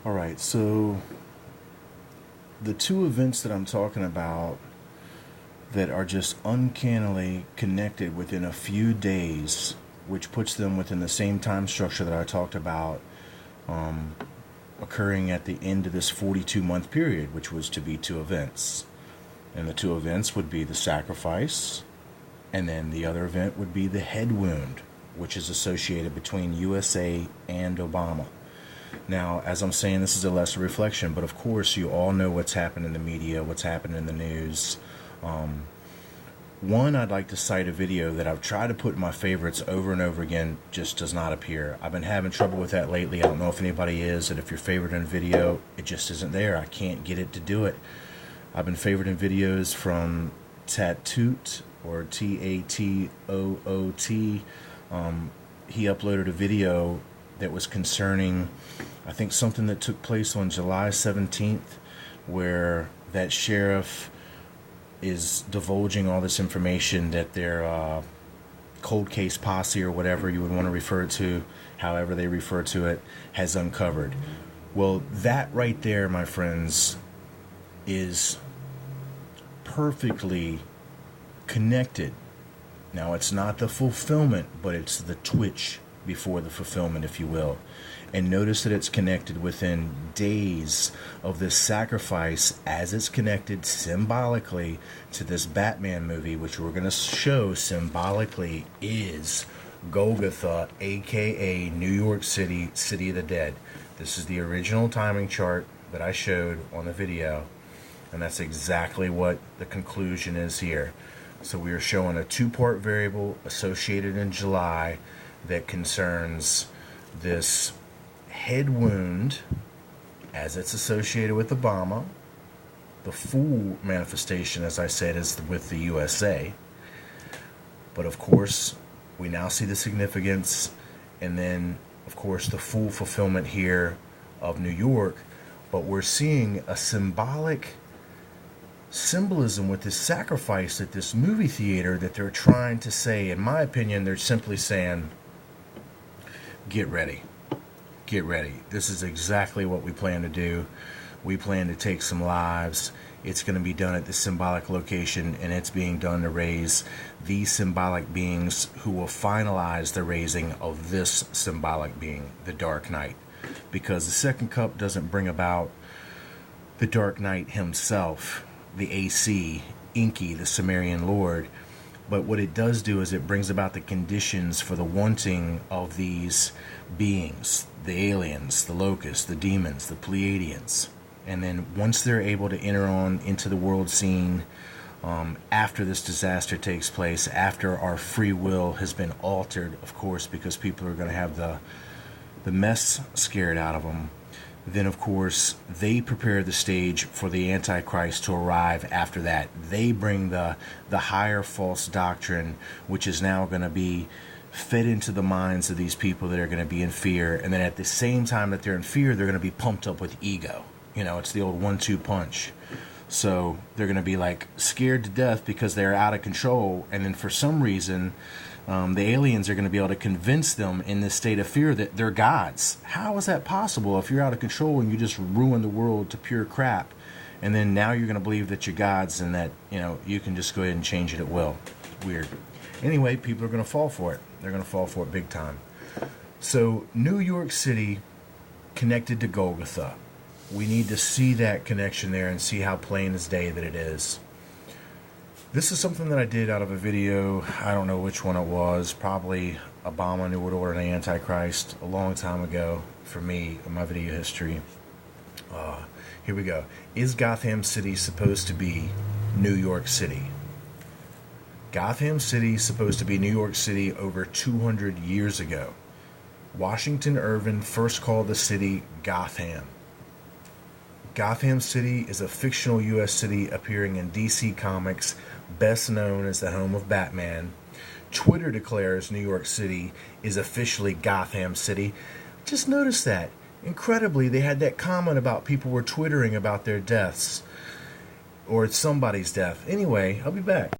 Alright, so the two events that I'm talking about that are just uncannily connected within a few days, which puts them within the same time structure that I talked about, occurring at the end of this 42-month period, which was to be two events. And the two events would be the sacrifice, and then the other event would be the head wound, which is associated between USA and Obama. Now, as I'm saying, this is a lesser reflection, but of course you all know what's happened in the media, what's happened in the news. One, I'd like to cite a video that I've tried to put in my favorites over and over again, just does not appear. I've been having trouble with that lately. I don't know if anybody is, and if you're favored in a video, it just isn't there. I can't get it to do it. I've been favored in videos from Tatoot, or Tatoot. He uploaded a video that was concerning, I think, something that took place on July 17th, where that sheriff is divulging all this information that their cold case posse, or whatever you would want to refer to, however they refer to it, has uncovered. Well, that right there, my friends, is perfectly connected. Now, it's not the fulfillment, but it's the twitch before the fulfillment, if you will. And notice that it's connected within days of this sacrifice, as it's connected symbolically to this Batman movie, which we're going to show symbolically is Golgotha, aka New York City, City of the Dead. This is the original timing chart that I showed on the video, and that's exactly what the conclusion is here. So we are showing a two-part variable associated in July that concerns this head wound, as it's associated with Obama. The full manifestation, as I said, is with the USA. But of course, we now see the significance, and then, of course, the full fulfillment here of New York. But we're seeing a symbolism with this sacrifice at this movie theater that they're trying to say. In my opinion, they're simply saying, get ready. Get ready. This is exactly what we plan to do. We plan to take some lives. It's going to be done at this symbolic location, and it's being done to raise these symbolic beings who will finalize the raising of this symbolic being, the Dark Knight. Because the second cup doesn't bring about the Dark Knight himself, the AC, Enki, the Sumerian Lord. But what it does do is it brings about the conditions for the wanting of these beings, the aliens, the locusts, the demons, the Pleiadians. And then once they're able to enter on into the world scene, after this disaster takes place, after our free will has been altered, of course, because people are going to have the mess scared out of them, then of course they prepare the stage for the Antichrist to arrive after that. They bring the higher false doctrine, which is now going to be fed into the minds of these people that are going to be in fear. And then at the same time that they're in fear, they're going to be pumped up with ego. You know, it's the old 1-2 punch. So they're going to be like scared to death because they're out of control. And then for some reason, the aliens are going to be able to convince them in this state of fear that they're gods. How is that possible if you're out of control and you just ruin the world to pure crap? And then now you're going to believe that you're gods and that, you know, you can just go ahead and change it at will. Weird. Anyway, people are going to fall for it. They're going to fall for it big time. So New York City connected to Golgotha. We need to see that connection there and see how plain as day that it is. This is something that I did out of a video. I don't know which one it was. Probably Obama, New World Order, and the Antichrist a long time ago for me in my video history. Here we go. Is Gotham City supposed to be New York City? Gotham City is supposed to be New York City over 200 years ago. Washington Irving first called the city Gotham. Gotham City is a fictional U.S. city appearing in DC Comics, best known as the home of Batman. Twitter declares New York City is officially Gotham City. Just notice that. Incredibly, they had that comment about people were twittering about their deaths, or somebody's death. Anyway, I'll be back.